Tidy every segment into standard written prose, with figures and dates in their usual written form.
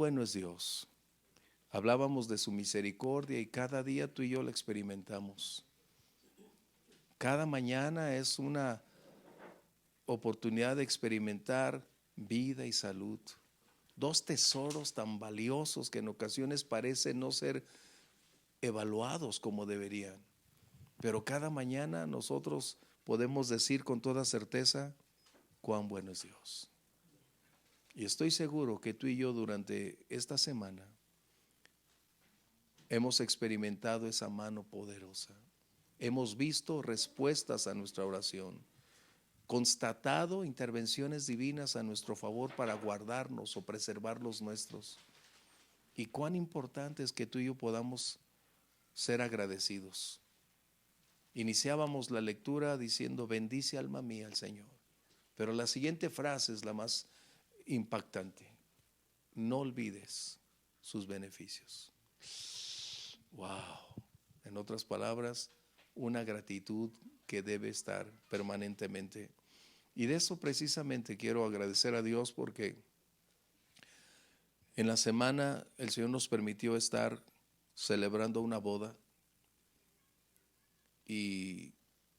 bueno es Dios. Hablábamos de su misericordia y cada día tú y yo la experimentamos. Cada mañana es una oportunidad de experimentar vida y salud. Dos tesoros tan valiosos que en ocasiones parecen no ser evaluados como deberían. Pero cada mañana nosotros podemos decir con toda certeza cuán bueno es Dios. Y estoy seguro que tú y yo durante esta semana hemos experimentado esa mano poderosa. Hemos visto respuestas a nuestra oración, constatado intervenciones divinas a nuestro favor para guardarnos o preservar los nuestros. Y cuán importante es que tú y yo podamos ser agradecidos. Iniciábamos la lectura diciendo: bendice alma mía al Señor. Pero la siguiente frase es la más impactante: no olvides sus beneficios. Wow. En otras palabras, una gratitud que debe estar permanentemente. Y de eso precisamente quiero agradecer a Dios, porque en la semana el Señor nos permitió estar celebrando una boda y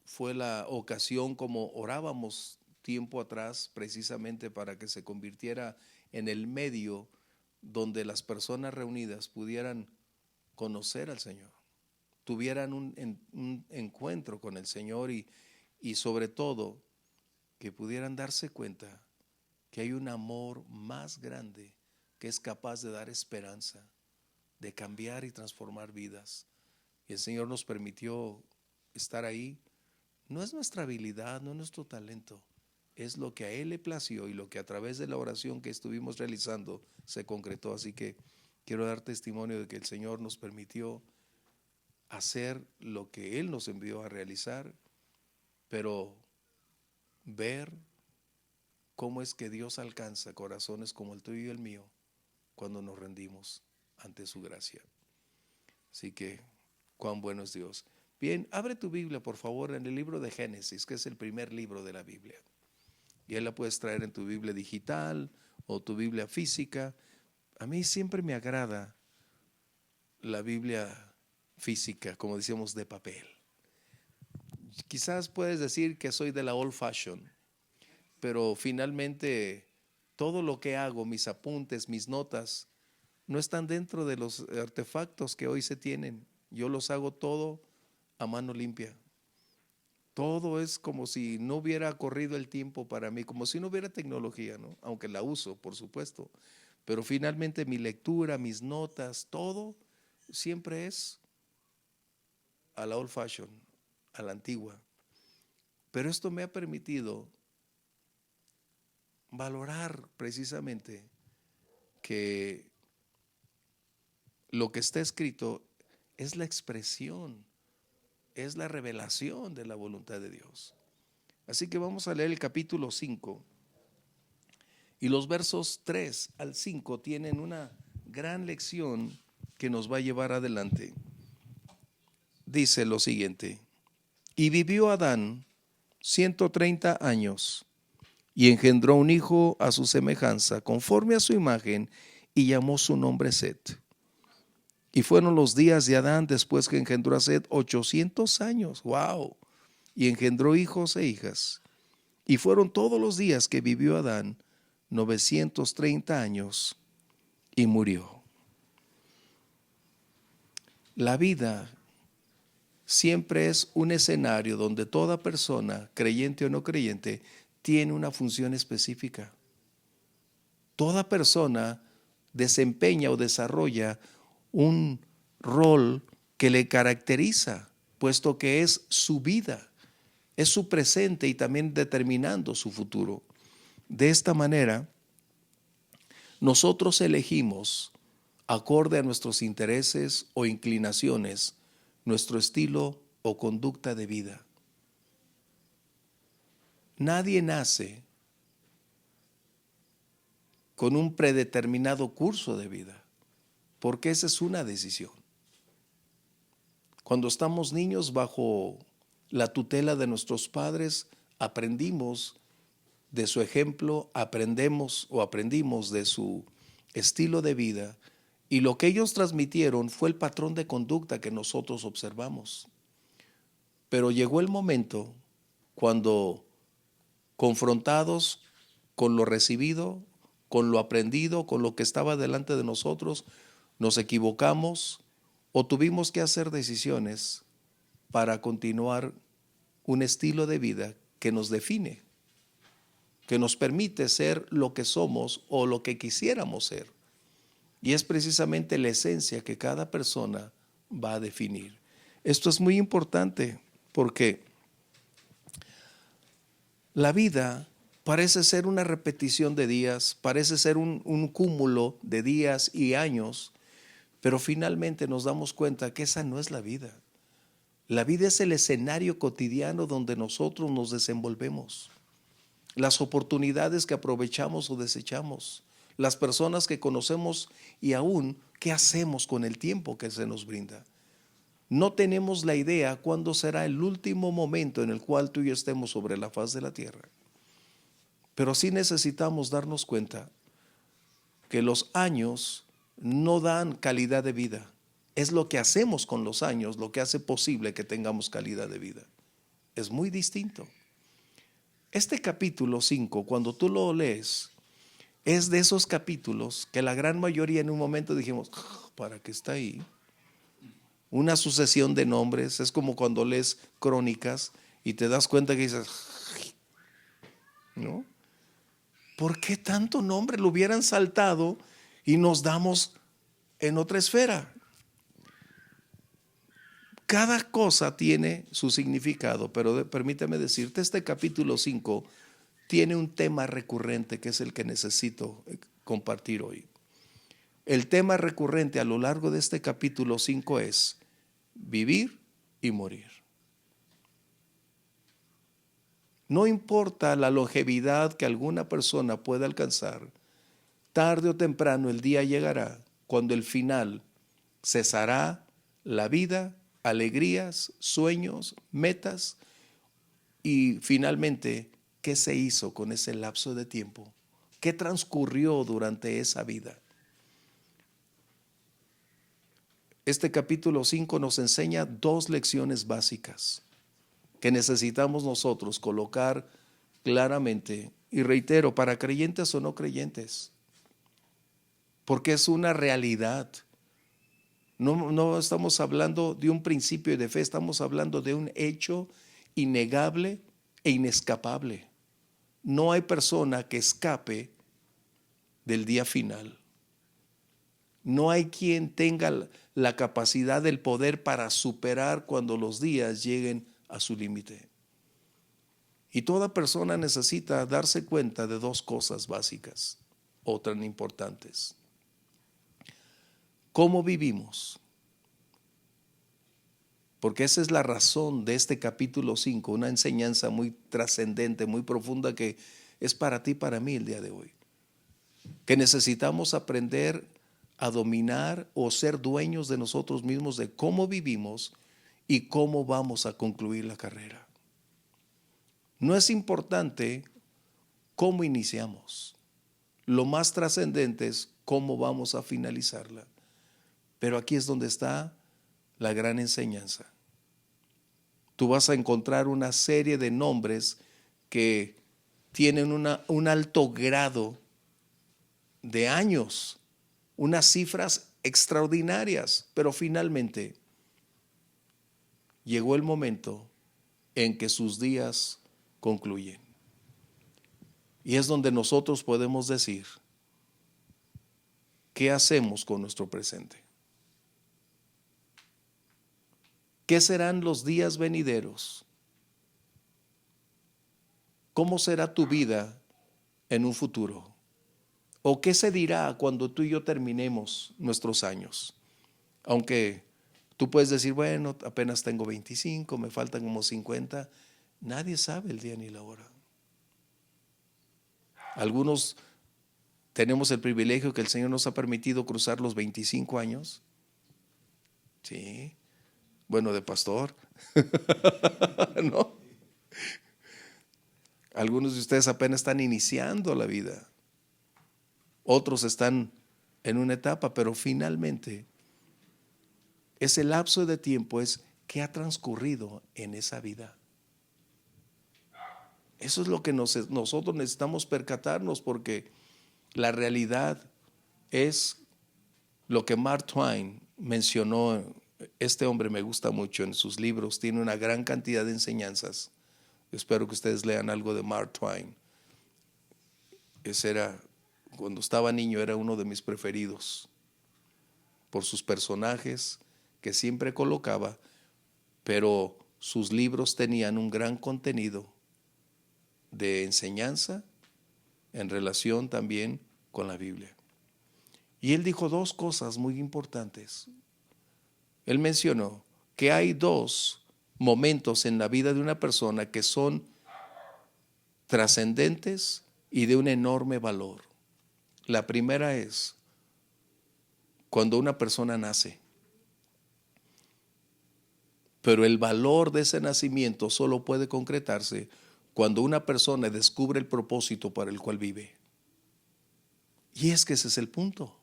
fue la ocasión, como orábamos tiempo atrás, precisamente para que se convirtiera en el medio donde las personas reunidas pudieran conocer al Señor, tuvieran un encuentro con el Señor y sobre todo que pudieran darse cuenta que hay un amor más grande que es capaz de dar esperanza, de cambiar y transformar vidas. Y el Señor nos permitió estar ahí. No es nuestra habilidad, no es nuestro talento, es lo que a Él le plació y lo que a través de la oración que estuvimos realizando se concretó. Así que quiero dar testimonio de que el Señor nos permitió hacer lo que Él nos envió a realizar, pero ver cómo es que Dios alcanza corazones como el tuyo y el mío cuando nos rendimos ante su gracia. Así que cuán bueno es Dios. Bien, abre tu Biblia por favor en el libro de Génesis, que es el primer libro de la Biblia. Y ahí la puedes traer en tu Biblia digital o tu Biblia física. A mí siempre me agrada la Biblia física, como decíamos, de papel. Quizás puedes decir que soy de la old fashion, pero finalmente todo lo que hago, mis apuntes, mis notas, no están dentro de los artefactos que hoy se tienen. Yo los hago todo a mano limpia. Todo es como si no hubiera corrido el tiempo para mí, como si no hubiera tecnología, ¿no? Aunque la uso, por supuesto. Pero finalmente mi lectura, mis notas, todo siempre es a la old fashion, a la antigua. Pero esto me ha permitido valorar precisamente que lo que está escrito es la expresión, es la revelación de la voluntad de Dios. Así que vamos a leer el capítulo 5 y los versos 3 al 5 tienen una gran lección que nos va a llevar adelante. Dice lo siguiente: y vivió Adán 130 años y engendró un hijo a su semejanza, conforme a su imagen, y llamó su nombre Set. Y fueron los días de Adán después que engendró a Set 800 años. ¡Wow! Y engendró hijos e hijas. Y fueron todos los días que vivió Adán 930 años y murió. La vida siempre es un escenario donde toda persona, creyente o no creyente, tiene una función específica. Toda persona desempeña o desarrolla un rol que le caracteriza, puesto que es su vida, es su presente y también determinando su futuro. De esta manera, nosotros elegimos, acorde a nuestros intereses o inclinaciones, nuestro estilo o conducta de vida. Nadie nace con un predeterminado curso de vida, porque esa es una decisión. Cuando estamos niños, bajo la tutela de nuestros padres, aprendimos de su ejemplo, aprendimos de su estilo de vida, y lo que ellos transmitieron fue el patrón de conducta que nosotros observamos. Pero llegó el momento cuando, confrontados con lo recibido, con lo aprendido, con lo que estaba delante de nosotros, nos equivocamos o tuvimos que hacer decisiones para continuar un estilo de vida que nos define, que nos permite ser lo que somos o lo que quisiéramos ser. Y es precisamente la esencia que cada persona va a definir. Esto es muy importante porque la vida parece ser una repetición de días, parece ser un cúmulo de días y años, pero finalmente nos damos cuenta que esa no es la vida. La vida es el escenario cotidiano donde nosotros nos desenvolvemos, las oportunidades que aprovechamos o desechamos, las personas que conocemos y aún qué hacemos con el tiempo que se nos brinda. No tenemos la idea cuándo será el último momento en el cual tú y yo estemos sobre la faz de la tierra. Pero sí necesitamos darnos cuenta que los años no dan calidad de vida. Es lo que hacemos con los años lo que hace posible que tengamos calidad de vida. Es muy distinto. Este capítulo 5, cuando tú lo lees, es de esos capítulos que la gran mayoría en un momento dijimos, ¿para qué está ahí? Una sucesión de nombres, es como cuando lees crónicas y te das cuenta que dices, ¿no? ¿Por qué tanto nombre? Lo hubieran saltado y nos damos en otra esfera. Cada cosa tiene su significado, pero permíteme decirte, este capítulo 5 tiene un tema recurrente que es el que necesito compartir hoy. El tema recurrente a lo largo de este capítulo 5 es vivir y morir. No importa la longevidad que alguna persona pueda alcanzar, tarde o temprano el día llegará cuando el final cesará la vida, alegrías, sueños, metas y finalmente, ¿qué se hizo con ese lapso de tiempo? ¿Qué transcurrió durante esa vida? Este capítulo 5 nos enseña dos lecciones básicas que necesitamos nosotros colocar claramente, y reitero, para creyentes o no creyentes, porque es una realidad. No estamos hablando de un principio de fe, estamos hablando de un hecho innegable e inescapable. No hay persona que escape del día final. No hay quien tenga la capacidad del poder para superar cuando los días lleguen a su límite. Y toda persona necesita darse cuenta de dos cosas básicas o tan importantes. ¿Cómo vivimos? Porque esa es la razón de este capítulo 5, una enseñanza muy trascendente, muy profunda que es para ti y para mí el día de hoy. Que necesitamos aprender a dominar o ser dueños de nosotros mismos, de cómo vivimos y cómo vamos a concluir la carrera. No es importante cómo iniciamos. Lo más trascendente es cómo vamos a finalizarla. Pero aquí es donde está la gran enseñanza. Tú vas a encontrar una serie de nombres que tienen un alto grado de años, unas cifras extraordinarias, pero finalmente llegó el momento en que sus días concluyen. Y es donde nosotros podemos decir, ¿qué hacemos con nuestro presente? ¿Qué serán los días venideros? ¿Cómo será tu vida en un futuro? ¿O qué se dirá cuando tú y yo terminemos nuestros años? Aunque tú puedes decir, bueno, apenas tengo 25, me faltan como 50. Nadie sabe el día ni la hora. Algunos tenemos el privilegio que el Señor nos ha permitido cruzar los 25 años. Sí. Bueno, de pastor. ¿No? Algunos de ustedes apenas están iniciando la vida. Otros están en una etapa, pero finalmente ese lapso de tiempo es qué ha transcurrido en esa vida. Eso es lo que nosotros necesitamos percatarnos, porque la realidad es lo que Mark Twain mencionó. Este hombre me gusta mucho en sus libros, tiene una gran cantidad de enseñanzas. Espero que ustedes lean algo de Mark Twain. Ese era, cuando estaba niño, era uno de mis preferidos por sus personajes que siempre colocaba, pero sus libros tenían un gran contenido de enseñanza en relación también con la Biblia. Y él dijo dos cosas muy importantes. Él mencionó que hay dos momentos en la vida de una persona que son trascendentes y de un enorme valor. La primera es cuando una persona nace, pero el valor de ese nacimiento solo puede concretarse cuando una persona descubre el propósito para el cual vive. Y es que ese es el punto.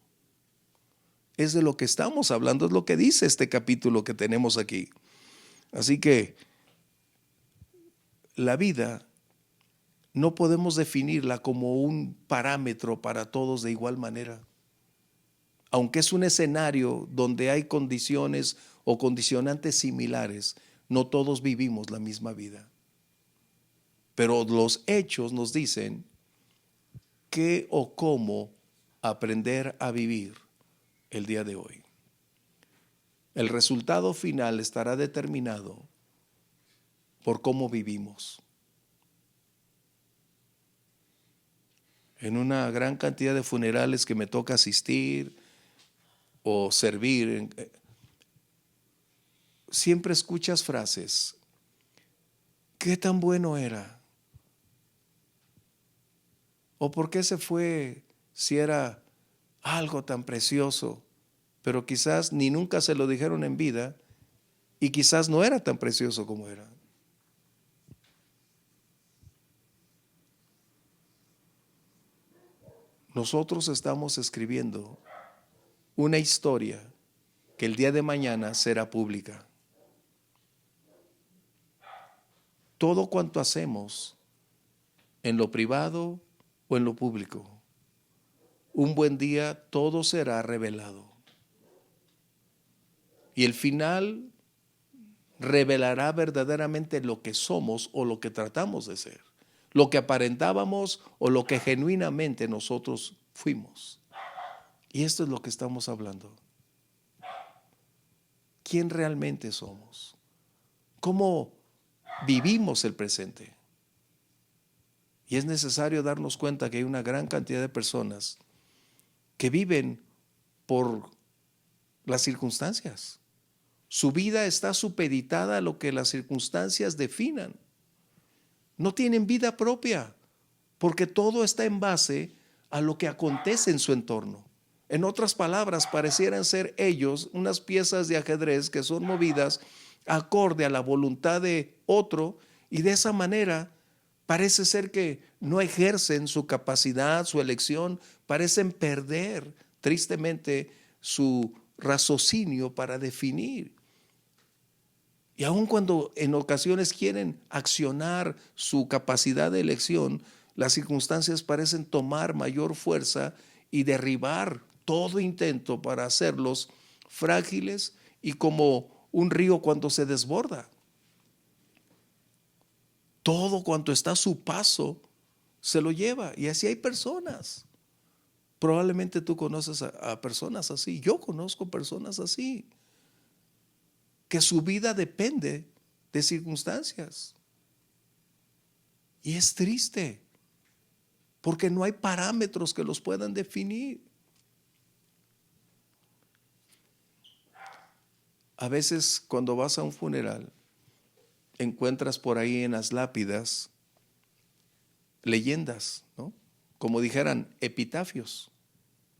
Es de lo que estamos hablando, es lo que dice este capítulo que tenemos aquí. Así que la vida no podemos definirla como un parámetro para todos de igual manera. Aunque es un escenario donde hay condiciones o condicionantes similares, no todos vivimos la misma vida. Pero los hechos nos dicen qué o cómo aprender a vivir el día de hoy. El resultado final estará determinado por cómo vivimos. En una gran cantidad de funerales que me toca asistir o servir, siempre escuchas frases: ¿qué tan bueno era? ¿O por qué se fue si era algo tan precioso? Pero quizás ni nunca se lo dijeron en vida y quizás no era tan precioso como era. Nosotros estamos escribiendo una historia que el día de mañana será pública. Todo cuanto hacemos en lo privado o en lo público, un buen día todo será revelado. Y el final revelará verdaderamente lo que somos o lo que tratamos de ser, lo que aparentábamos o lo que genuinamente nosotros fuimos. Y esto es lo que estamos hablando. ¿Quién realmente somos? ¿Cómo vivimos el presente? Y es necesario darnos cuenta que hay una gran cantidad de personas que viven por las circunstancias. Su vida está supeditada a lo que las circunstancias definan. No tienen vida propia, porque todo está en base a lo que acontece en su entorno. En otras palabras, parecieran ser ellos unas piezas de ajedrez que son movidas acorde a la voluntad de otro, y de esa manera parece ser que no ejercen su capacidad, su elección, parecen perder tristemente su raciocinio para definir. Y aun cuando en ocasiones quieren accionar su capacidad de elección, las circunstancias parecen tomar mayor fuerza y derribar todo intento para hacerlos frágiles y como un río cuando se desborda. Todo cuanto está a su paso se lo lleva. Y así hay personas. Probablemente tú conoces a personas así. Yo conozco personas así, que su vida depende de circunstancias. Y es triste, porque no hay parámetros que los puedan definir. A veces cuando vas a un funeral, encuentras por ahí en las lápidas leyendas, ¿no? Como dijeran, epitafios.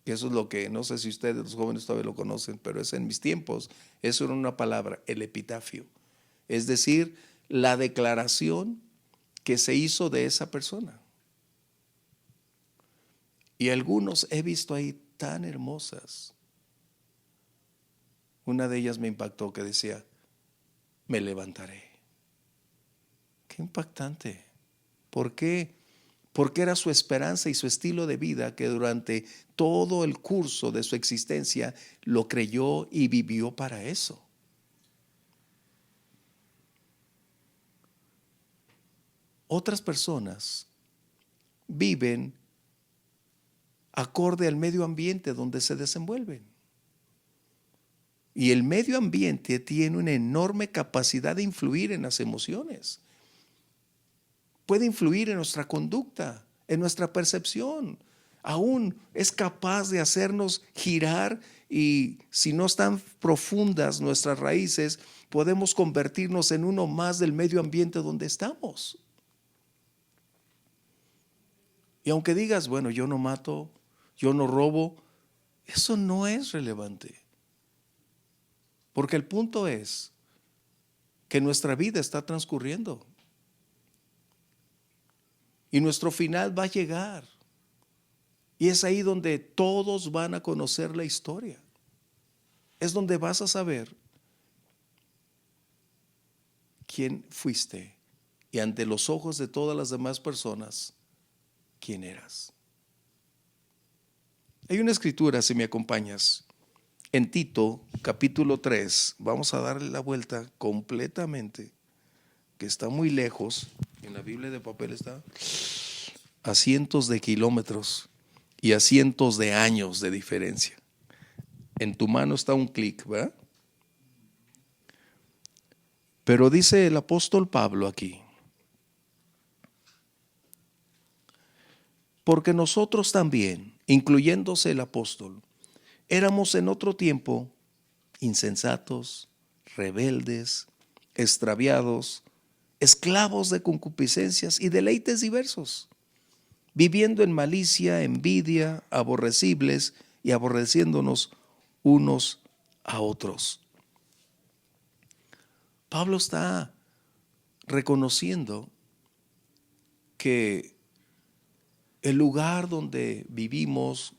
Que eso es lo que, no sé si ustedes los jóvenes todavía lo conocen, pero es en mis tiempos, eso era una palabra, el epitafio. Es decir, la declaración que se hizo de esa persona. Y algunos he visto ahí tan hermosas. Una de ellas me impactó que decía, me levantaré. Qué impactante. ¿Por qué? Porque era su esperanza y su estilo de vida que durante todo el curso de su existencia lo creyó y vivió para eso. Otras personas viven acorde al medio ambiente donde se desenvuelven. Y el medio ambiente tiene una enorme capacidad de influir en las emociones. Puede influir en nuestra conducta, en nuestra percepción. Aún es capaz de hacernos girar y si no están profundas nuestras raíces, podemos convertirnos en uno más del medio ambiente donde estamos. Y aunque digas, bueno, yo no mato, yo no robo, eso no es relevante. Porque el punto es que nuestra vida está transcurriendo. Y nuestro final va a llegar. Y es ahí donde todos van a conocer la historia. Es donde vas a saber quién fuiste. Y ante los ojos de todas las demás personas, quién eras. Hay una escritura, si me acompañas, en Tito, capítulo 3. Vamos a darle la vuelta completamente, que está muy lejos. En la Biblia de papel está a cientos de kilómetros y a cientos de años de diferencia. En tu mano está un clic, ¿verdad? Pero dice el apóstol Pablo aquí, porque nosotros también, incluyéndose el apóstol, éramos en otro tiempo insensatos, rebeldes, extraviados, esclavos de concupiscencias y deleites diversos, viviendo en malicia, envidia, aborrecibles y aborreciéndonos unos a otros. Pablo está reconociendo que el lugar donde vivimos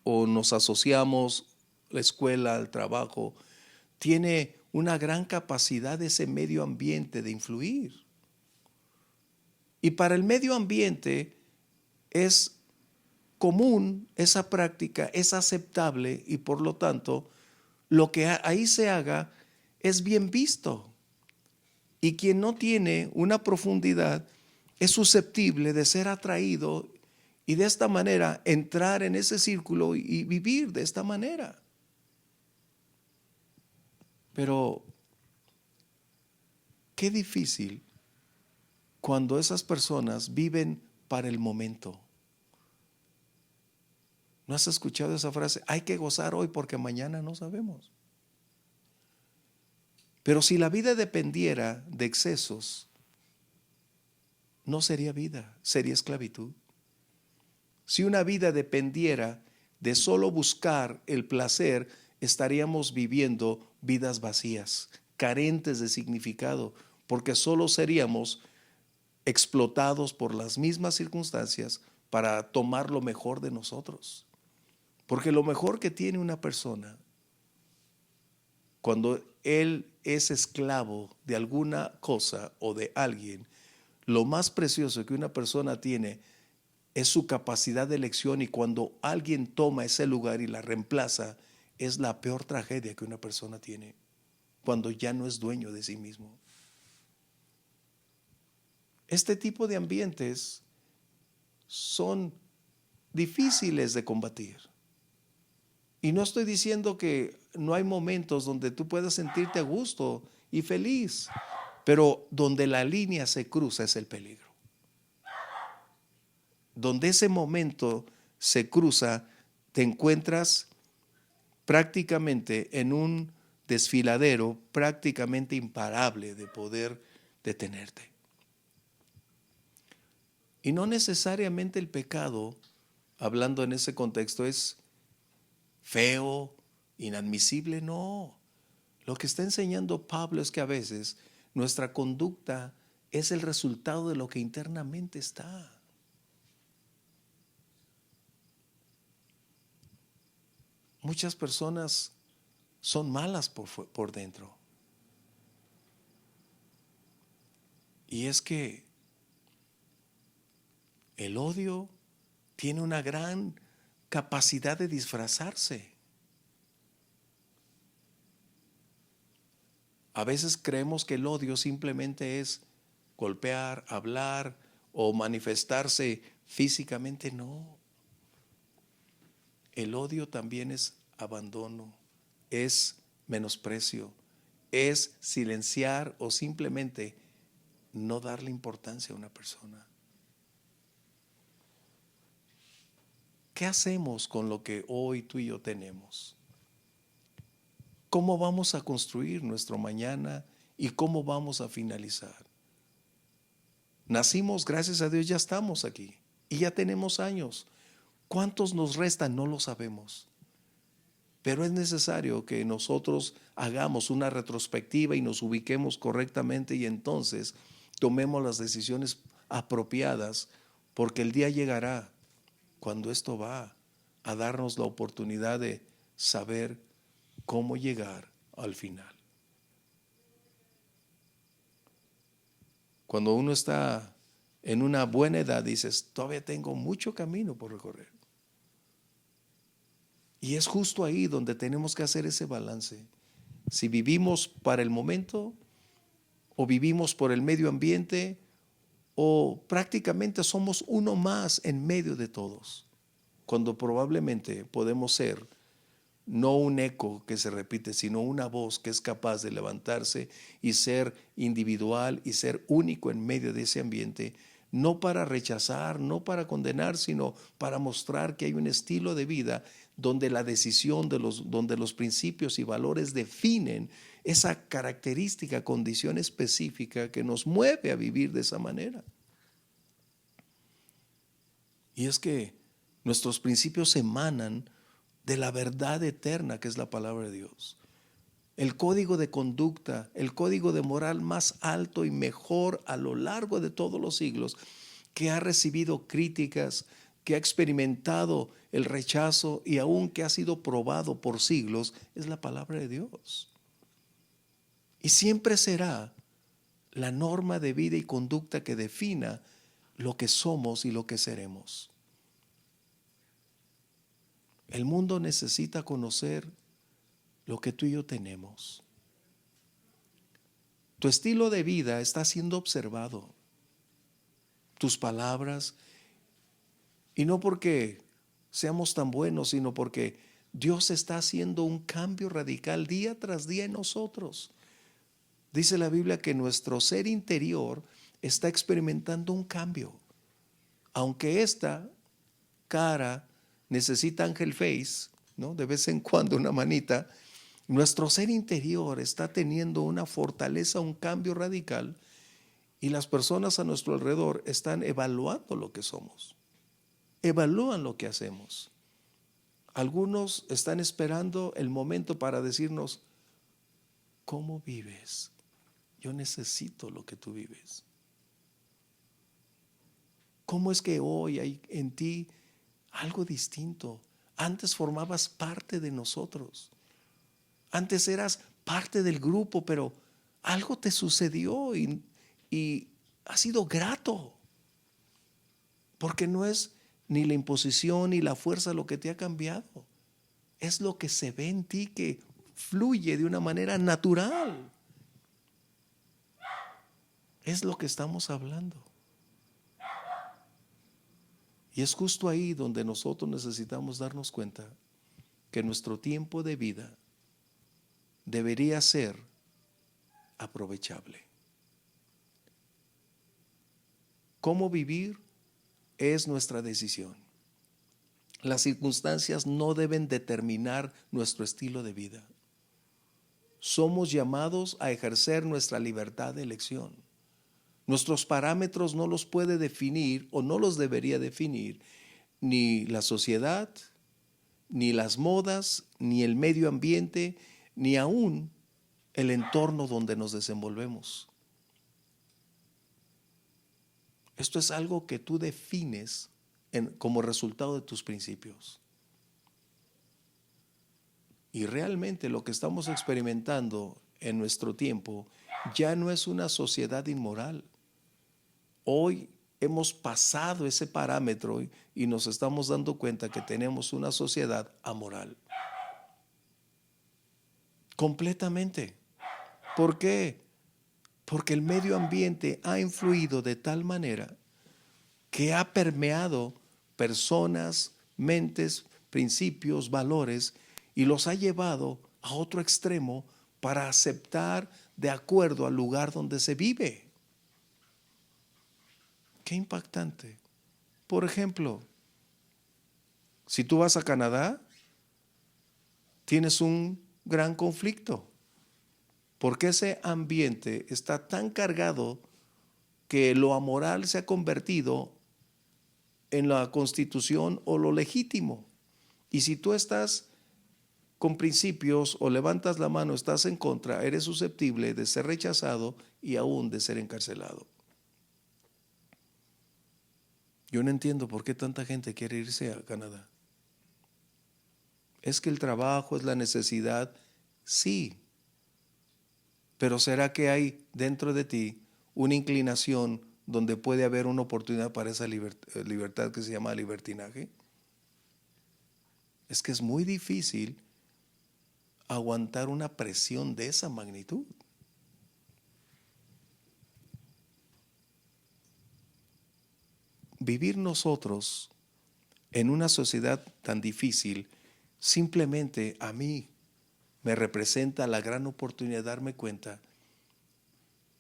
o nos asociamos, la escuela, el trabajo, tiene una gran capacidad de ese medio ambiente de influir. Y para el medio ambiente es común esa práctica, es aceptable y por lo tanto lo que ahí se haga es bien visto. Y quien no tiene una profundidad es susceptible de ser atraído y de esta manera entrar en ese círculo y vivir de esta manera. Pero qué difícil cuando esas personas viven para el momento. ¿No has escuchado esa frase? Hay que gozar hoy porque mañana no sabemos. Pero si la vida dependiera de excesos, no sería vida, sería esclavitud. Si una vida dependiera de solo buscar el placer, estaríamos viviendo vidas vacías, carentes de significado, porque solo seríamos explotados por las mismas circunstancias para tomar lo mejor de nosotros. Porque lo mejor que tiene una persona, cuando él es esclavo de alguna cosa o de alguien, lo más precioso que una persona tiene es su capacidad de elección, y cuando alguien toma ese lugar y la reemplaza, es la peor tragedia que una persona tiene, cuando ya no es dueño de sí mismo. Este tipo de ambientes son difíciles de combatir. Y no estoy diciendo que no hay momentos donde tú puedas sentirte a gusto y feliz, pero donde la línea se cruza es el peligro. Donde ese momento se cruza, te encuentras prácticamente en un desfiladero prácticamente imparable de poder detenerte. Y no necesariamente el pecado, hablando en ese contexto, es feo, inadmisible, no. Lo que está enseñando Pablo es que a veces nuestra conducta es el resultado de lo que internamente está. muchas personas son malas por dentro. Y es que el odio tiene una gran capacidad de disfrazarse. A veces creemos que el odio simplemente es golpear, hablar o manifestarse físicamente. No. El odio también es abandono, es menosprecio, es silenciar o simplemente no darle importancia a una persona. ¿Qué hacemos con lo que hoy tú y yo tenemos? ¿Cómo vamos a construir nuestro mañana y cómo vamos a finalizar? Nacimos, gracias a Dios, ya estamos aquí y ya tenemos años. ¿Cuántos nos restan? No lo sabemos. Pero es necesario que nosotros hagamos una retrospectiva y nos ubiquemos correctamente y entonces tomemos las decisiones apropiadas, porque el día llegará cuando esto va a darnos la oportunidad de saber cómo llegar al final. Cuando uno está en una buena edad, dices, todavía tengo mucho camino por recorrer. Y es justo ahí donde tenemos que hacer ese balance. Si vivimos para el momento, o vivimos por el medio ambiente, o prácticamente somos uno más en medio de todos, cuando probablemente podemos ser no un eco que se repite, sino una voz que es capaz de levantarse y ser individual y ser único en medio de ese ambiente, no para rechazar, no para condenar, sino para mostrar que hay un estilo de vida donde la decisión donde los principios y valores definen esa característica, condición específica que nos mueve a vivir de esa manera. Y es que nuestros principios emanan de la verdad eterna que es la palabra de Dios. El código de conducta, el código de moral más alto y mejor a lo largo de todos los siglos, que ha recibido críticas, que ha experimentado el rechazo y aún que ha sido probado por siglos, es la palabra de Dios. Y siempre será la norma de vida y conducta que defina lo que somos y lo que seremos. El mundo necesita conocer lo que tú y yo tenemos. Tu estilo de vida está siendo observado. Tus palabras, y no porque seamos tan buenos, sino porque Dios está haciendo un cambio radical día tras día en nosotros. Dice la Biblia que nuestro ser interior está experimentando un cambio. Aunque esta cara necesita Angel Face, ¿no? De vez en cuando una manita, nuestro ser interior está teniendo una fortaleza, un cambio radical, y las personas a nuestro alrededor están evaluando lo que somos, evalúan lo que hacemos. Algunos están esperando el momento para decirnos, ¿cómo vives? Yo necesito lo que tú vives. ¿Cómo es que hoy hay en ti algo distinto? Antes formabas parte de nosotros. Antes eras parte del grupo, pero algo te sucedió y ha sido grato. Porque no es ni la imposición ni la fuerza lo que te ha cambiado. Es lo que se ve en ti que fluye de una manera natural. Es lo que estamos hablando. Y es justo ahí donde nosotros necesitamos darnos cuenta que nuestro tiempo de vida debería ser aprovechable. ¿Cómo vivir? Es nuestra decisión. Las circunstancias no deben determinar nuestro estilo de vida. Somos llamados a ejercer nuestra libertad de elección. Nuestros parámetros no los puede definir o no los debería definir ni la sociedad, ni las modas, ni el medio ambiente, ni aún el entorno donde nos desenvolvemos. Esto es algo que tú defines como resultado de tus principios. Y realmente lo que estamos experimentando en nuestro tiempo ya no es una sociedad inmoral. Hoy hemos pasado ese parámetro y nos estamos dando cuenta que tenemos una sociedad amoral. Completamente. ¿Por qué? Porque el medio ambiente ha influido de tal manera que ha permeado personas, mentes, principios, valores y los ha llevado a otro extremo para aceptar de acuerdo al lugar donde se vive. Qué impactante. Por ejemplo, si tú vas a Canadá, tienes un gran conflicto, porque ese ambiente está tan cargado que lo amoral se ha convertido en la constitución o lo legítimo. Y si tú estás con principios o levantas la mano, estás en contra, eres susceptible de ser rechazado y aún de ser encarcelado. Yo no entiendo por qué tanta gente quiere irse a Canadá. ¿Es que el trabajo es la necesidad? Sí. Pero ¿será que hay dentro de ti una inclinación donde puede haber una oportunidad para esa libertad que se llama libertinaje? Es que es muy difícil aguantar una presión de esa magnitud. Vivir nosotros en una sociedad tan difícil, simplemente a mí me representa la gran oportunidad de darme cuenta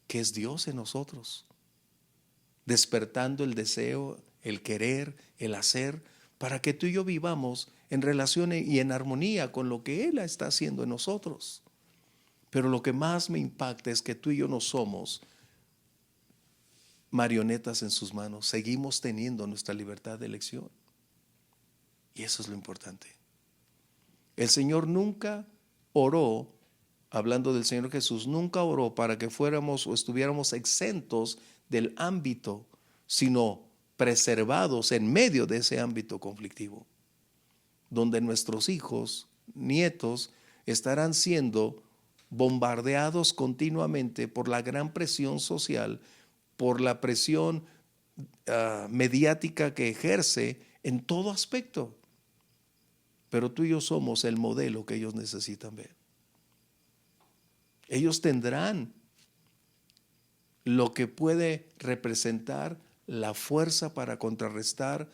que es Dios en nosotros, despertando el deseo, el querer, el hacer, para que tú y yo vivamos en relación y en armonía con lo que Él está haciendo en nosotros. Pero lo que más me impacta es que tú y yo no somos marionetas en sus manos, seguimos teniendo nuestra libertad de elección. Y eso es lo importante. El Señor nunca oró, hablando del Señor Jesús, nunca oró para que fuéramos o estuviéramos exentos del ámbito, sino preservados en medio de ese ámbito conflictivo, donde nuestros hijos, nietos, estarán siendo bombardeados continuamente por la gran presión social, por la presión mediática que ejerce en todo aspecto. Pero tú y yo somos el modelo que ellos necesitan ver. Ellos tendrán lo que puede representar la fuerza para contrarrestar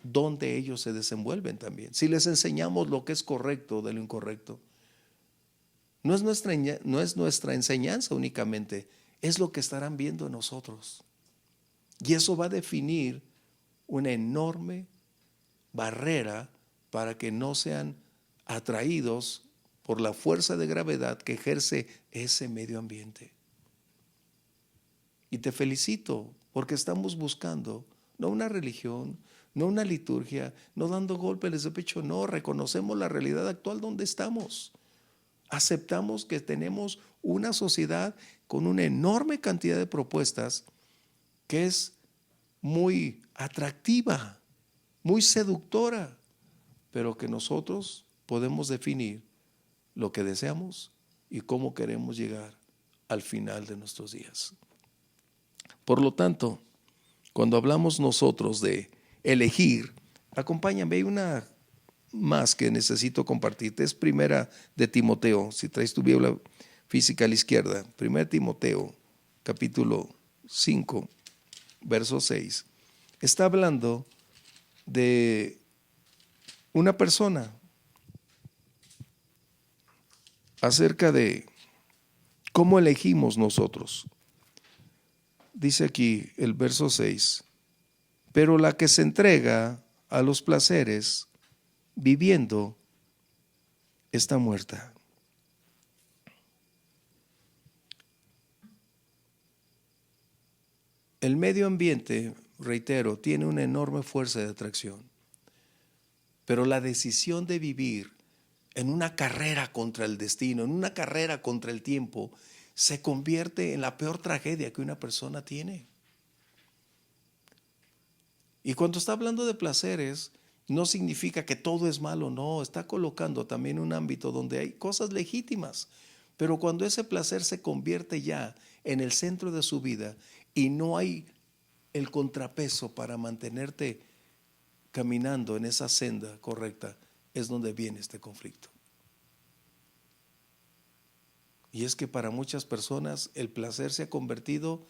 donde ellos se desenvuelven también. Si les enseñamos lo que es correcto de lo incorrecto, no es nuestra enseñanza únicamente, es lo que estarán viendo en nosotros. Y eso va a definir una enorme barrera para que no sean atraídos por la fuerza de gravedad que ejerce ese medio ambiente. Y te felicito porque estamos buscando no una religión, no una liturgia, no dando golpes de pecho, no, reconocemos la realidad actual donde estamos. Aceptamos que tenemos una sociedad con una enorme cantidad de propuestas que es muy atractiva, muy seductora, pero que nosotros podemos definir lo que deseamos y cómo queremos llegar al final de nuestros días. Por lo tanto, cuando hablamos nosotros de elegir, acompáñame, hay una más que necesito compartirte, es primera de Timoteo, si traes tu Biblia física a la izquierda, primera de Timoteo, capítulo 5, verso 6, está hablando de una persona acerca de cómo elegimos nosotros. Dice aquí el verso 6, pero la que se entrega a los placeres viviendo está muerta. El medio ambiente, reitero, tiene una enorme fuerza de atracción, pero la decisión de vivir en una carrera contra el destino, en una carrera contra el tiempo, se convierte en la peor tragedia que una persona tiene. Y cuando está hablando de placeres, No significa que todo es malo, no, está colocando también un ámbito donde hay cosas legítimas, pero cuando ese placer se convierte ya en el centro de su vida y no hay el contrapeso para mantenerte caminando en esa senda correcta, es donde viene este conflicto. Y es que para muchas personas el placer se ha convertido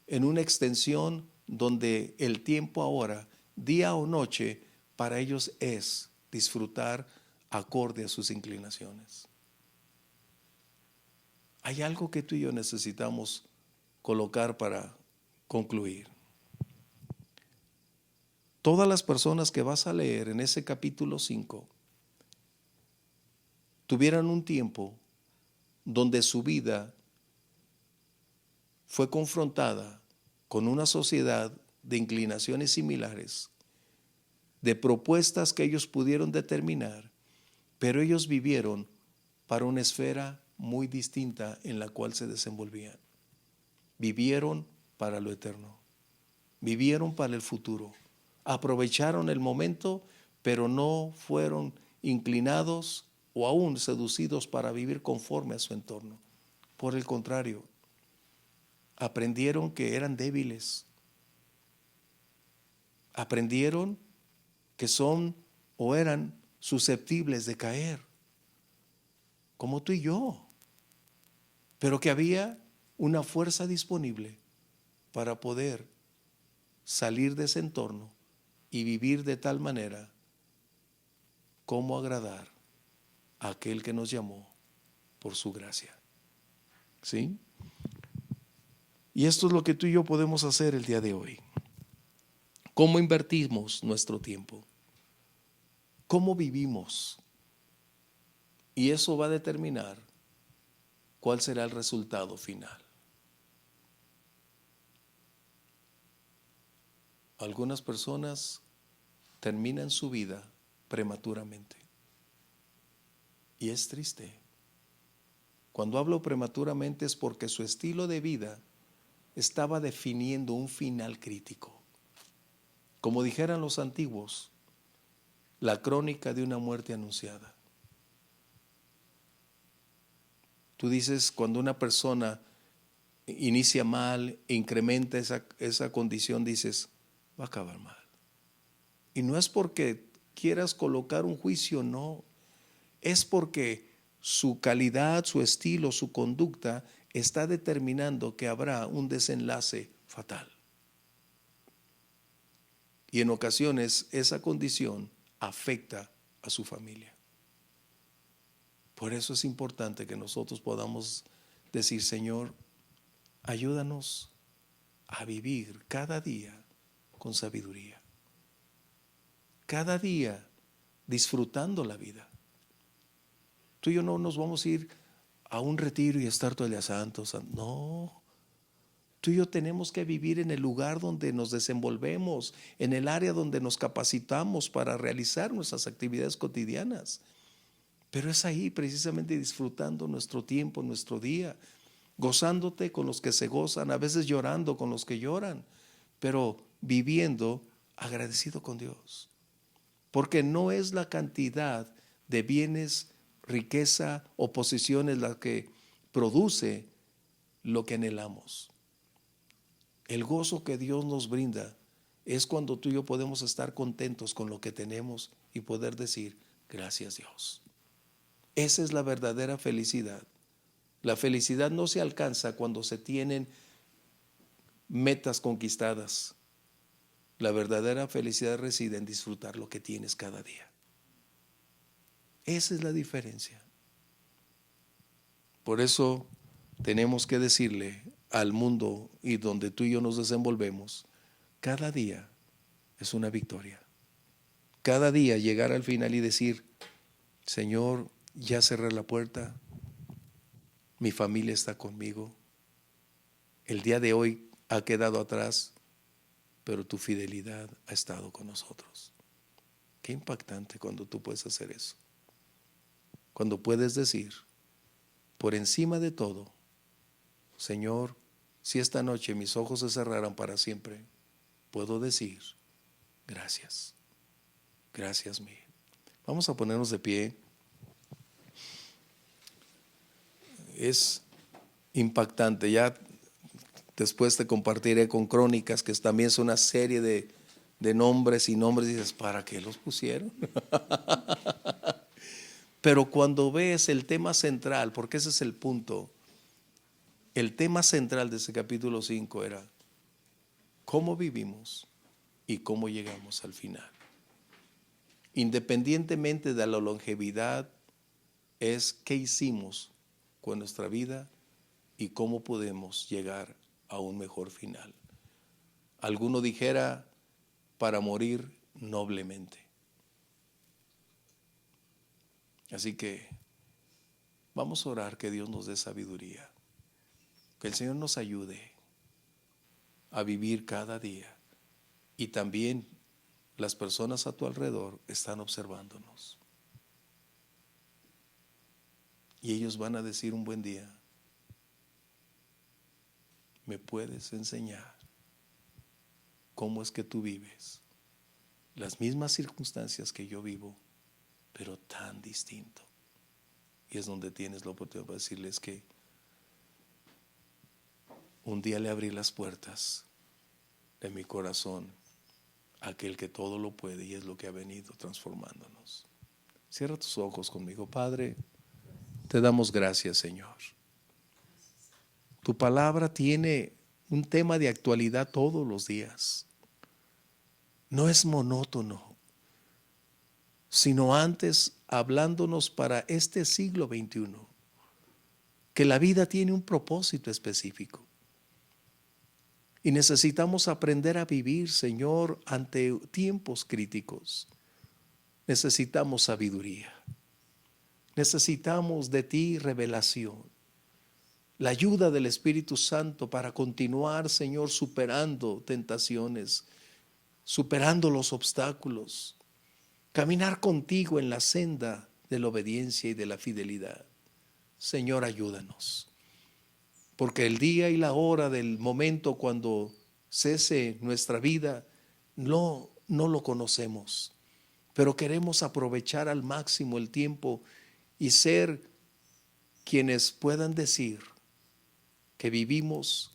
en una extensión donde el tiempo ahora, día o noche, para ellos es disfrutar acorde a sus inclinaciones. Hay algo que tú y yo necesitamos colocar para concluir. Todas las personas que vas a leer en ese capítulo 5 tuvieron un tiempo donde su vida fue confrontada con una sociedad de inclinaciones similares, de propuestas que ellos pudieron determinar, pero ellos vivieron para una esfera muy distinta en la cual se desenvolvían. Vivieron para lo eterno, vivieron para el futuro, aprovecharon el momento, pero no fueron inclinados o aún seducidos para vivir conforme a su entorno. Por el contrario, aprendieron que eran débiles, aprendieron que son o eran susceptibles de caer, como tú y yo, pero que había una fuerza disponible para poder salir de ese entorno y vivir de tal manera como agradar a aquel que nos llamó por su gracia. ¿Sí? Y esto es lo que tú y yo podemos hacer el día de hoy. ¿Cómo invertimos nuestro tiempo? ¿Cómo vivimos? Y eso va a determinar cuál será el resultado final. Algunas personas terminan su vida prematuramente. Y es triste. Cuando hablo prematuramente es porque su estilo de vida estaba definiendo un final crítico. Como dijeran los antiguos, la crónica de una muerte anunciada. Tú dices, cuando una persona inicia mal, incrementa esa condición, dices, va a acabar mal. Y no es porque quieras colocar un juicio, no. Es porque su calidad, su estilo, su conducta está determinando que habrá un desenlace fatal. Y en ocasiones esa condición afecta a su familia. Por eso es importante que nosotros podamos decir, Señor, ayúdanos a vivir cada día con sabiduría. Cada día disfrutando la vida. Tú y yo no nos vamos a ir a un retiro y estar todo el día santos. No. Tú y yo tenemos que vivir en el lugar donde nos desenvolvemos, en el área donde nos capacitamos para realizar nuestras actividades cotidianas. Pero es ahí precisamente disfrutando nuestro tiempo, nuestro día, gozándote con los que se gozan, a veces llorando con los que lloran, pero viviendo agradecido con Dios. Porque no es la cantidad de bienes, riqueza o posesiones la que produce lo que anhelamos. El gozo que Dios nos brinda es cuando tú y yo podemos estar contentos con lo que tenemos y poder decir, gracias Dios. Esa es la verdadera felicidad. La felicidad no se alcanza cuando se tienen metas conquistadas. La verdadera felicidad reside en disfrutar lo que tienes cada día. Esa es la diferencia. Por eso tenemos que decirle al mundo y donde tú y yo nos desenvolvemos, cada día es una victoria. Cada día llegar al final y decir, Señor, ya cerré la puerta, mi familia está conmigo, el día de hoy ha quedado atrás, pero tu fidelidad ha estado con nosotros. Qué impactante cuando tú puedes hacer eso. Cuando puedes decir, por encima de todo, Señor, si esta noche mis ojos se cerraran para siempre, puedo decir, gracias. Gracias, Miguel. Vamos a ponernos de pie. Es impactante. Ya después te compartiré con Crónicas, que también es una serie de nombres y nombres. Dices, ¿para qué los pusieron? Pero cuando ves el tema central, porque ese es el punto, el tema central de ese capítulo 5 era cómo vivimos y cómo llegamos al final. Independientemente de la longevidad, es qué hicimos con nuestra vida y cómo podemos llegar a un mejor final. Alguno dijera, para morir noblemente. Así que vamos a orar que Dios nos dé sabiduría, que el Señor nos ayude a vivir cada día. Y también las personas a tu alrededor están observándonos. Y ellos van a decir un buen día, ¿me puedes enseñar cómo es que tú vives las mismas circunstancias que yo vivo, pero tan distinto? Y es donde tienes la oportunidad de decirles que un día le abrí las puertas de mi corazón a aquel que todo lo puede, y es lo que ha venido transformándonos. Cierra tus ojos conmigo. Padre, te damos gracias, Señor. Tu palabra tiene un tema de actualidad todos los días. No es monótono, sino antes hablándonos para este siglo XXI, que la vida tiene un propósito específico. Y necesitamos aprender a vivir, Señor, ante tiempos críticos. Necesitamos sabiduría. Necesitamos de ti revelación. La ayuda del Espíritu Santo para continuar, Señor, superando tentaciones, superando los obstáculos. Caminar contigo en la senda de la obediencia y de la fidelidad. Señor, ayúdanos. Porque el día y la hora del momento cuando cese nuestra vida, no lo conocemos. Pero queremos aprovechar al máximo el tiempo y ser quienes puedan decir que vivimos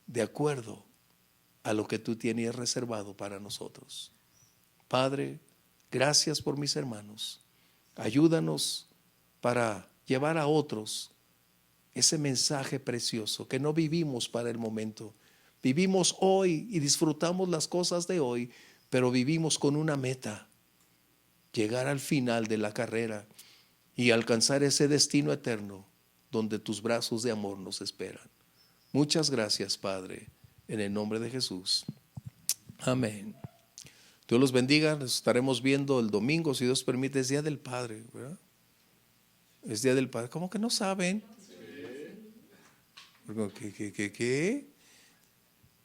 de acuerdo a lo que tú tienes reservado para nosotros. Padre, gracias por mis hermanos. Ayúdanos para llevar a otros ese mensaje precioso, que no vivimos para el momento. Vivimos hoy y disfrutamos las cosas de hoy, pero vivimos con una meta: llegar al final de la carrera y alcanzar ese destino eterno donde tus brazos de amor nos esperan. Muchas gracias, Padre, en el nombre de Jesús. Amén. Dios los bendiga. Nos estaremos viendo el domingo, si Dios permite. Es Día del Padre, ¿verdad? Es Día del Padre. ¿Cómo que no saben? ¿Qué?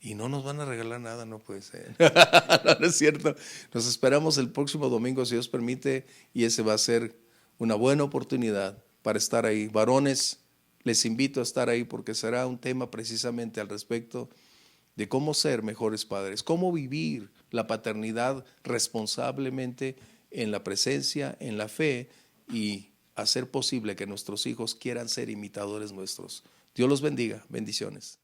Y no nos van a regalar nada, no puede ser. No es cierto. Nos esperamos el próximo domingo, si Dios permite, y ese va a ser una buena oportunidad para estar ahí. Varones, les invito a estar ahí porque será un tema precisamente al respecto de cómo ser mejores padres, cómo vivir la paternidad responsablemente en la presencia, en la fe, y hacer posible que nuestros hijos quieran ser imitadores nuestros. Dios los bendiga. Bendiciones.